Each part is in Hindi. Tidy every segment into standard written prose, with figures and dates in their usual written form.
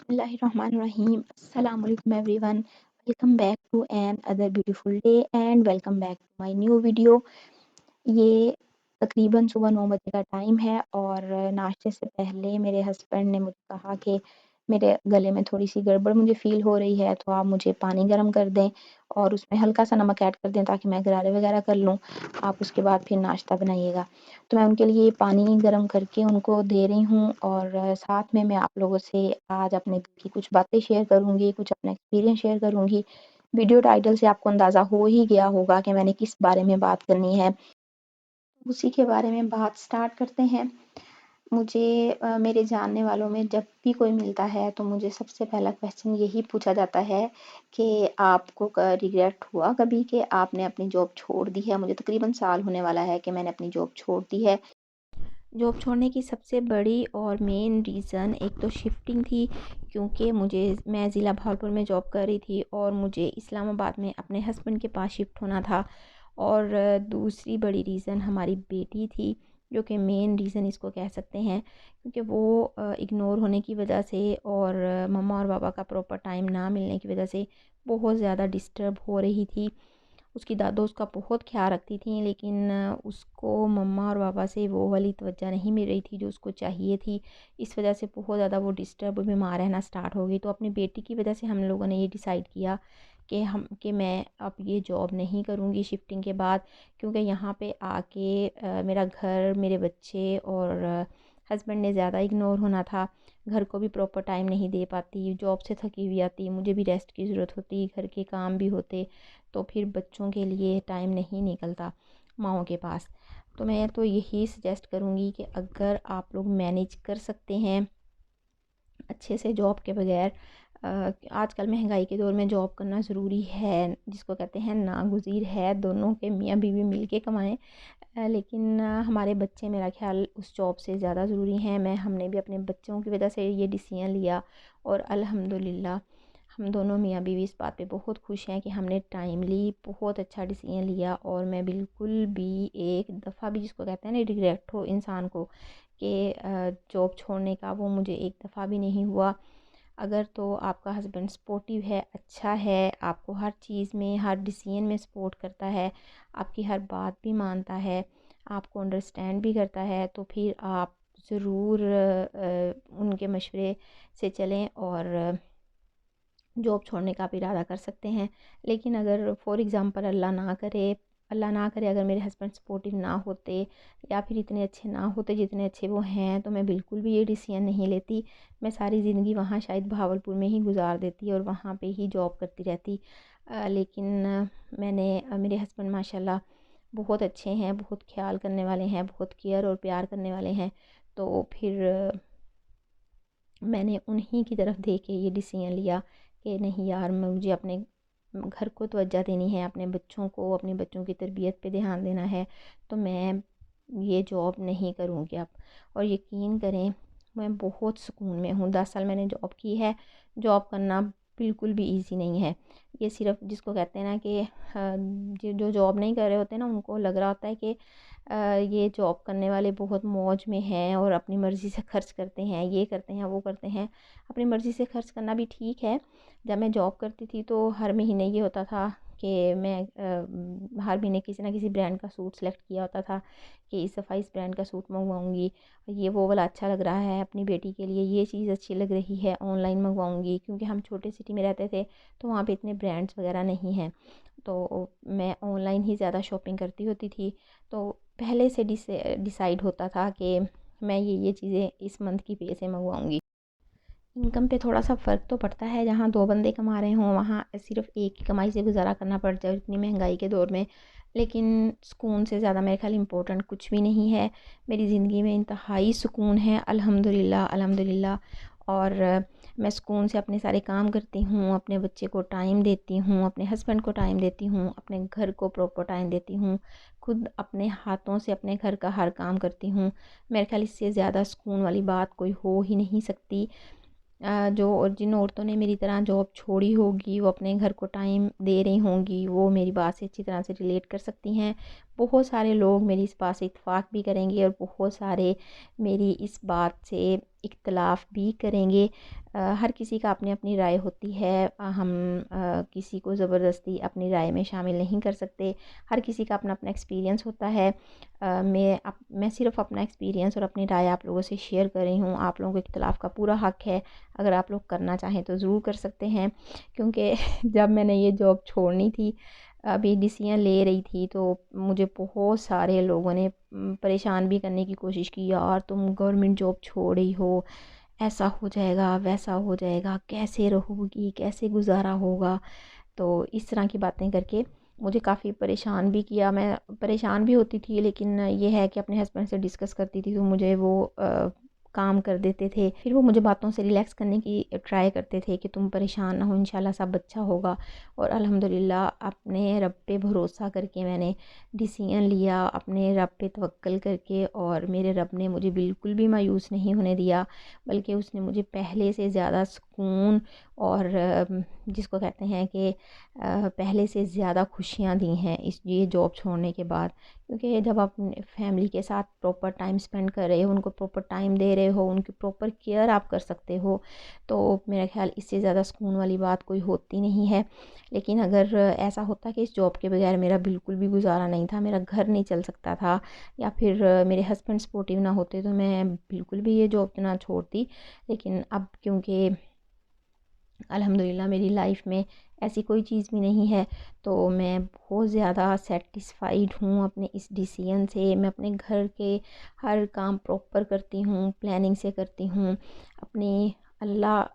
बिस्मिल्लाहिर्रहमानिर्रहीम अस्सलाम वालेकुम everyone. Welcome back to another beautiful day and welcome back to my new video. ये तकरीबन सुबह 9 बजे का टाइम है और नाश्ते से पहले मेरे हस्बैंड ने मुझे कहा कि मेरे गले में थोड़ी-सी गड़बड़ मुझे फ़ील हो रही है, तो आप मुझे पानी गर्म कर दें और उसमें हल्का-सा नमक ऐड कर दें ताकि मैं गरारे वगैरह कर लूँ। आप उसके बाद फिर नाश्ता बनाइएगा। तो मैं उनके लिए पानी गर्म करके उनको दे रही हूँ और साथ में मैं आप लोगों से आज अपने की कुछ बातें शेयर करूँगी, कुछ अपना एक्सपीरियंस शेयर करूँगी। वीडियो टाइटल से आपको अंदाज़ा हो ही गया होगा कि मैंने किस बारे में बात करनी है। उसी के बारे में बात स्टार्ट करते हैं। मुझे मेरे जानने वालों में जब भी कोई मिलता है तो मुझे सबसे पहला क्वेश्चन यही पूछा जाता है कि आपको रिग्रेट हुआ कभी कि आपने अपनी जॉब छोड़ दी है? मुझे तकरीबन साल होने वाला है कि मैंने अपनी जॉब छोड़ दी है। जॉब छोड़ने की सबसे बड़ी और मेन रीज़न एक तो शिफ्टिंग थी, क्योंकि मैं ज़िला भागलपुर में जॉब कर रही थी और मुझे इस्लामाबाद में अपने हस्बैंड के पास शिफ्ट होना था। और दूसरी बड़ी रीज़न हमारी बेटी थी, जो कि मेन रीज़न इसको कह सकते हैं, क्योंकि वो इग्नोर होने की वजह से और मम्मा और पापा का प्रॉपर टाइम ना मिलने की वजह से बहुत ज़्यादा डिस्टर्ब हो रही थी। उसकी दादो उसका बहुत ख्याल रखती थी, लेकिन उसको मम्मा और पापा से वो वाली तवज्जो नहीं मिल रही थी जो उसको चाहिए थी। इस वजह से बहुत ज़्यादा वो डिस्टर्ब बीमार रहना स्टार्ट हो गई। तो अपनी बेटी की वजह से हम लोगों ने ये डिसाइड किया कि मैं अब ये जॉब नहीं करूँगी शिफ्टिंग के बाद, क्योंकि यहाँ पे आके मेरा घर, मेरे बच्चे और हस्बैंड ने ज़्यादा इग्नोर होना था। घर को भी प्रॉपर टाइम नहीं दे पाती, जॉब से थकी हुई आती, मुझे भी रेस्ट की ज़रूरत होती, घर के काम भी होते, तो फिर बच्चों के लिए टाइम नहीं निकलता माँओं के पास। तो मैं तो यही सजेस्ट करूँगी कि अगर आप लोग मैनेज कर सकते हैं अच्छे से जॉब के बगैर, आजकल महंगाई के दौर में जॉब करना ज़रूरी है, जिसको कहते हैं नागुज़ीर है, दोनों के मियाँ बीवी मिल के कमाएँ। लेकिन हमारे बच्चे मेरा ख़्याल उस जॉब से ज़्यादा ज़रूरी हैं। हमने भी अपने बच्चों की वजह से ये डिसीज़न लिया और अल्हम्दुलिल्लाह हम दोनों मियाँ बीवी इस बात पे बहुत खुश हैं कि हमने टाइमली बहुत अच्छा डिसीज़न लिया। और मैं बिल्कुल भी एक दफ़ा भी, जिसको कहते हैं ना रिग्रेट हो इंसान को कि जॉब छोड़ने का, वो मुझे एक दफ़ा भी नहीं हुआ। अगर तो आपका हस्बैंड सपोर्टिव है, अच्छा है, आपको हर चीज़ में, हर डिसीजन में सपोर्ट करता है, आपकी हर बात भी मानता है, आपको अंडरस्टैंड भी करता है, तो फिर आप ज़रूर उनके मशवरे से चलें और जॉब छोड़ने का आप इरादा कर सकते हैं। लेकिन अगर फॉर एग्ज़ाम्पल अल्लाह ना करे अगर मेरे हस्बैंड सपोर्टिव ना होते या फिर इतने अच्छे ना होते जितने अच्छे वो हैं, तो मैं बिल्कुल भी ये डिसीज़न नहीं लेती। मैं सारी ज़िंदगी वहाँ शायद भावलपुर में ही गुज़ार देती और वहाँ पे ही जॉब करती रहती। लेकिन मेरे हस्बैंड माशाल्लाह बहुत अच्छे हैं, बहुत ख़्याल करने वाले हैं, बहुत केयर और प्यार करने वाले हैं। तो फिर मैंने उन्हीं की तरफ देख के ये डिसीजन लिया कि नहीं यार, मुझे अपने घर को तवज्जो देनी है, अपने बच्चों को, अपने बच्चों की तरबियत पे ध्यान देना है, तो मैं ये जॉब नहीं करूँगी अब। और यकीन करें, मैं बहुत सुकून में हूँ। 10 साल मैंने जॉब की है। जॉब करना बिल्कुल भी ईज़ी नहीं है। ये सिर्फ़ जिसको कहते हैं ना कि जो जॉब नहीं कर रहे होते ना, उनको लग रहा होता है कि ये जॉब करने वाले बहुत मौज में हैं और अपनी मर्ज़ी से खर्च करते हैं, ये करते हैं, वो करते हैं। अपनी मर्ज़ी से खर्च करना भी ठीक है। जब मैं जॉब करती थी तो हर महीने ये होता था कि मैं हर महीने किसी ना किसी ब्रांड का सूट सेलेक्ट किया होता था कि इस दफ़ा इस ब्रांड का सूट मंगवाऊँगी, ये वो वाला अच्छा लग रहा है, अपनी बेटी के लिए ये चीज़ अच्छी लग रही है, ऑनलाइन मंगवाऊँगी, क्योंकि हम छोटे सिटी में रहते थे तो वहाँ पे इतने ब्रांड्स वगैरह नहीं हैं। तो मैं ऑनलाइन ही ज़्यादा शॉपिंग करती होती थी। तो पहले से डिसाइड होता था कि मैं ये चीज़ें इस मंथ की पे से मंगवाऊँगी। इनकम पे थोड़ा सा फ़र्क तो पड़ता है, जहाँ 2 बंदे कमा रहे हों वहाँ सिर्फ़ एक की कमाई से गुज़ारा करना पड़ जाए इतनी महंगाई के दौर में। लेकिन सुकून से ज़्यादा मेरे ख़्याल इम्पोर्टेंट कुछ भी नहीं है। मेरी ज़िंदगी में इंतहाई सुकून है, अल्हम्दुलिल्लाह अल्हम्दुलिल्लाह। और मैं सुकून से अपने सारे काम करती हूँ, अपने बच्चे को टाइम देती हूँ, अपने हस्बैंड को टाइम देती हूँ, अपने घर को प्रॉपर टाइम देती हूँ, खुद अपने हाथों से अपने घर का हर काम करती हूँ। मेरे ख़्याल इससे ज़्यादा सुकून वाली बात कोई हो ही नहीं सकती। जिन औरतों ने मेरी तरह जॉब छोड़ी होगी, वो अपने घर को टाइम दे रही होंगी, वो मेरी बात से अच्छी तरह से रिलेट कर सकती हैं। बहुत सारे लोग मेरी इस बात से इत्तेफाक भी करेंगे और बहुत सारे मेरी इस बात से इख्तलाफ भी करेंगे। हर किसी का अपनी अपनी राय होती है। हम किसी को ज़बरदस्ती अपनी राय में शामिल नहीं कर सकते। हर किसी का अपना अपना एक्सपीरियंस होता है। मैं सिर्फ़ अपना एक्सपीरियंस और अपनी राय आप लोगों से शेयर कर रही हूँ। आप लोगों को इख्तलाफ का पूरा हक़ है। अगर आप लोग करना चाहें तो ज़रूर कर सकते हैं, क्योंकि जब मैंने ये जॉब छोड़नी थी, अभी डिसीजन ले रही थी, तो मुझे बहुत सारे लोगों ने परेशान भी करने की कोशिश की, यार तुम गवर्नमेंट जॉब छोड़ रही हो, ऐसा हो जाएगा वैसा हो जाएगा, कैसे रहोगी, कैसे गुजारा होगा। तो इस तरह की बातें करके मुझे काफ़ी परेशान भी किया। मैं परेशान भी होती थी, लेकिन ये है कि अपने हस्बैंड से डिस्कस करती थी तो मुझे वो काम कर देते थे। फिर वो मुझे बातों से रिलैक्स करने की ट्राई करते थे कि तुम परेशान ना हो, इंशाल्लाह सब अच्छा होगा। और अल्हम्दुलिल्लाह अपने रब पे भरोसा करके मैंने डिसीजन लिया, अपने रब पे तवक्कल करके, और मेरे रब ने मुझे बिल्कुल भी मायूस नहीं होने दिया, बल्कि उसने मुझे पहले से ज़्यादा सुकून और जिसको कहते हैं कि पहले से ज़्यादा खुशियाँ दी हैं इस ये जॉब छोड़ने के बाद। क्योंकि जब आप अपनी फैमिली के साथ प्रॉपर टाइम स्पेंड कर रहे हो, उनको प्रॉपर टाइम दे रहे हो, उनकी प्रॉपर केयर आप कर सकते हो, तो मेरा ख्याल इससे ज़्यादा सुकून वाली बात कोई होती नहीं है। लेकिन अगर ऐसा होता कि इस जॉब के बगैर मेरा बिल्कुल भी गुजारा नहीं था, मेरा घर नहीं चल सकता था, या फिर मेरे हस्बैंड सपोर्टिव ना होते, तो मैं बिल्कुल भी ये जॉब ना छोड़ती। लेकिन अब क्योंकि अल्हम्दुलिल्लाह मेरी लाइफ में ऐसी कोई चीज़ भी नहीं है, तो मैं बहुत ज़्यादा सेटिस्फाइड हूँ अपने इस डिसीजन से। मैं अपने घर के हर काम प्रॉपर करती हूँ, प्लानिंग से करती हूँ। अपनी अल्लाह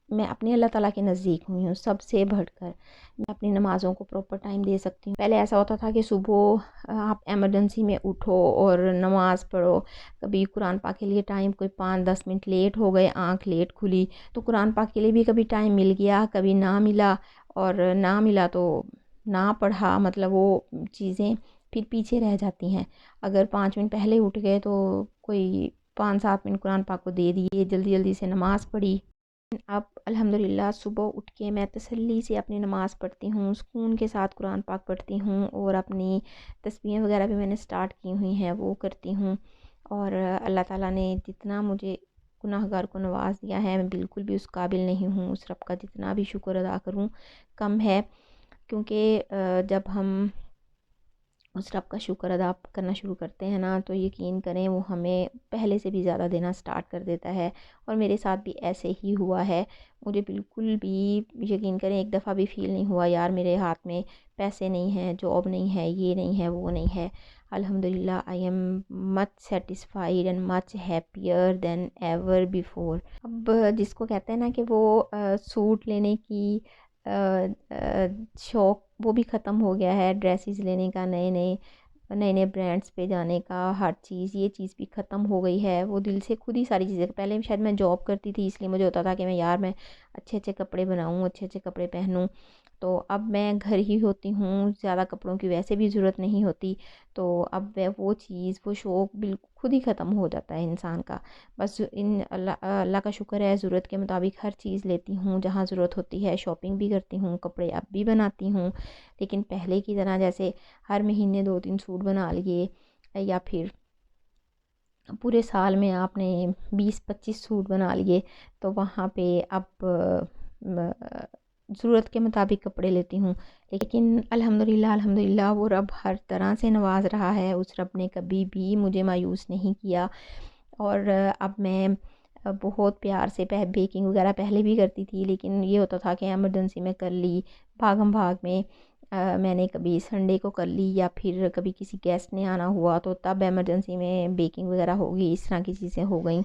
मैं अपने अल्लाह ताला के नज़दीक हुई हूँ सबसे बढ़कर। मैं अपनी नमाज़ों को प्रॉपर टाइम दे सकती हूँ। पहले ऐसा होता था कि सुबह आप इमरजेंसी में उठो और नमाज़ पढ़ो, कभी कुरान पाक के लिए टाइम कोई 5-10 मिनट लेट हो गए, आँख लेट खुली, तो कुरान पाक के लिए भी कभी टाइम मिल गया, कभी ना मिला, और ना मिला तो ना पढ़ा, मतलब वो चीज़ें फिर पीछे रह जाती हैं। अगर 5 मिनट पहले उठ गए तो कोई 5-7 मिनट कुरान पाक को दे दिए, जल्दी जल्दी से नमाज़ पढ़ी। अब अल्हम्दुलिल्लाह सुबह उठ के मैं तसल्ली से अपनी नमाज़ पढ़ती हूँ, सुकून के साथ कुरान पाक पढ़ती हूँ, और अपनी तस्बीहें वगैरह भी मैंने स्टार्ट की हुई हैं, वो करती हूँ। और अल्लाह ताला ने जितना मुझे गुनाहगार को नवाज़ दिया है, मैं बिल्कुल भी उस काबिल नहीं हूँ। उस रब का जितना भी शुक्र अदा करूँ कम है, क्योंकि जब हम उस रब का शुक्र अदा करना शुरू करते हैं ना, तो यकीन करें वो हमें पहले से भी ज़्यादा देना स्टार्ट कर देता है। और मेरे साथ भी ऐसे ही हुआ है। मुझे बिल्कुल भी, यकीन करें, एक दफ़ा भी फ़ील नहीं हुआ यार मेरे हाथ में पैसे नहीं हैं, जॉब नहीं है, ये नहीं है, वो नहीं है। अल्हम्दुलिल्लाह I am much satisfied and much happier than ever before. अब जिसको कहते हैं ना कि वो सूट लेने की शौक़ वो भी ख़त्म हो गया है, ड्रेसेस लेने का, नए नए नए नए ब्रांड्स पे जाने का, हर चीज़, ये चीज़ भी ख़त्म हो गई है। वो दिल से खुद ही सारी चीज़ें, पहले शायद मैं जॉब करती थी इसलिए मुझे होता था कि मैं अच्छे अच्छे कपड़े बनाऊँ, अच्छे अच्छे कपड़े पहनूँ। तो अब मैं घर ही होती हूँ, ज़्यादा कपड़ों की वैसे भी ज़रूरत नहीं होती। तो अब वह वो चीज़, वो शौक़ बिल्कुल खुद ही ख़त्म हो जाता है इंसान का। बस इन अल्लाह अल्लाह का शुक्र है, ज़रूरत के मुताबिक हर चीज़ लेती हूँ, जहाँ ज़रूरत होती है शॉपिंग भी करती हूँ, कपड़े अब भी बनाती हूँ। लेकिन पहले की तरह जैसे हर महीने 2-3 सूट बना लिए, या फिर पूरे साल में आपने 20-25 सूट बना लिए, तो वहाँ पे अब ज़रूरत के मुताबिक कपड़े लेती हूँ। लेकिन अल्हम्दुलिल्लाह अल्हम्दुलिल्लाह वो रब हर तरह से नवाज़ रहा है। उस रब ने कभी भी मुझे मायूस नहीं किया। और अब मैं बहुत प्यार से बेकिंग वगैरह पहले भी करती थी, लेकिन ये होता था कि इमरजेंसी में कर ली, भागम भाग में। मैंने कभी संडे को कर ली, या फिर कभी किसी गेस्ट ने आना हुआ तो तब इमरजेंसी में बेकिंग वगैरह हो गई, इस तरह की चीज़ें हो गई।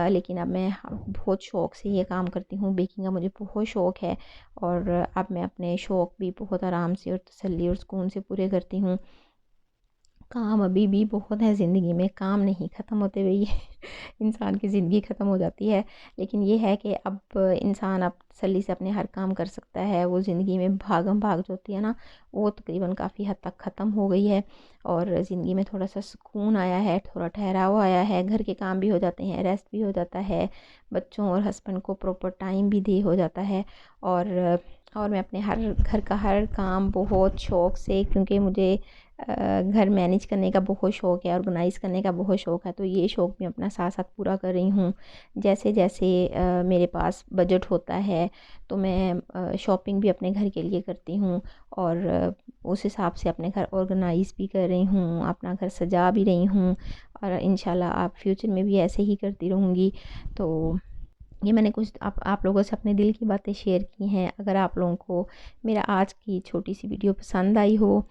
लेकिन अब मैं बहुत शौक़ से ये काम करती हूँ, बेकिंग का मुझे बहुत शौक़ है। और अब मैं अपने शौक़ भी बहुत आराम से और तसल्ली और सुकून से पूरे करती हूँ। काम अभी भी बहुत है ज़िंदगी में, काम नहीं ख़त्म होते हुए ये इंसान की ज़िंदगी ख़त्म हो जाती है। लेकिन ये है कि अब इंसान अब तसल्ली से अपने हर काम कर सकता है। वो ज़िंदगी में भागम भाग जो होती है ना, वो तकरीबन काफ़ी हद तक ख़त्म हो गई है, और ज़िंदगी में थोड़ा सा सुकून आया है, थोड़ा ठहराव आया है। घर के काम भी हो जाते हैं, रेस्ट भी हो जाता है, बच्चों और हस्बैंड को प्रॉपर टाइम भी दे हो जाता है। और मैं अपने हर घर का हर काम बहुत शौक़ से, क्योंकि मुझे घर मैनेज करने का बहुत शौक़ है, ऑर्गेनाइज़ करने का बहुत शौक़ है, तो ये शौक़ मैं अपना साथ साथ पूरा कर रही हूँ। जैसे जैसे मेरे पास बजट होता है तो मैं शॉपिंग भी अपने घर के लिए करती हूँ और उस हिसाब से अपने घर ऑर्गेनाइज़ भी कर रही हूँ, अपना घर सजा भी रही हूँ और इंशाल्लाह आप फ्यूचर में भी ऐसे ही करती रहूँगी। तो ये मैंने कुछ आप लोगों से अपने दिल की बातें शेयर की हैं। अगर आप लोगों को मेरा आज की छोटी सी वीडियो पसंद आई हो,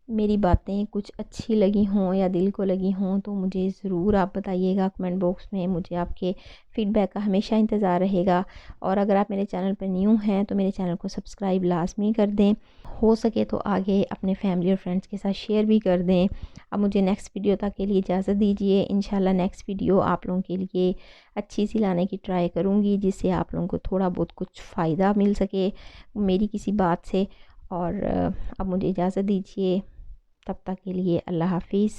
मेरी बातें कुछ अच्छी लगी हों या दिल को लगी हों, तो मुझे ज़रूर आप बताइएगा कमेंट बॉक्स में। मुझे आपके फ़ीडबैक का हमेशा इंतज़ार रहेगा। और अगर आप मेरे चैनल पर न्यू हैं तो मेरे चैनल को सब्सक्राइब लाज़मी कर दें, हो सके तो आगे अपने फैमिली और फ्रेंड्स के साथ शेयर भी कर दें। अब मुझे नेक्स्ट वीडियो तक के लिए इजाज़त दीजिए। इंशाल्लाह नेक्स्ट वीडियो आप लोगों के लिए अच्छी सी लाने की ट्राई करूँगी, जिससे आप लोगों को थोड़ा बहुत कुछ फ़ायदा मिल सके मेरी किसी बात से। और अब मुझे इजाज़त दीजिए, तब तक के लिए अल्लाह हाफ़िज़।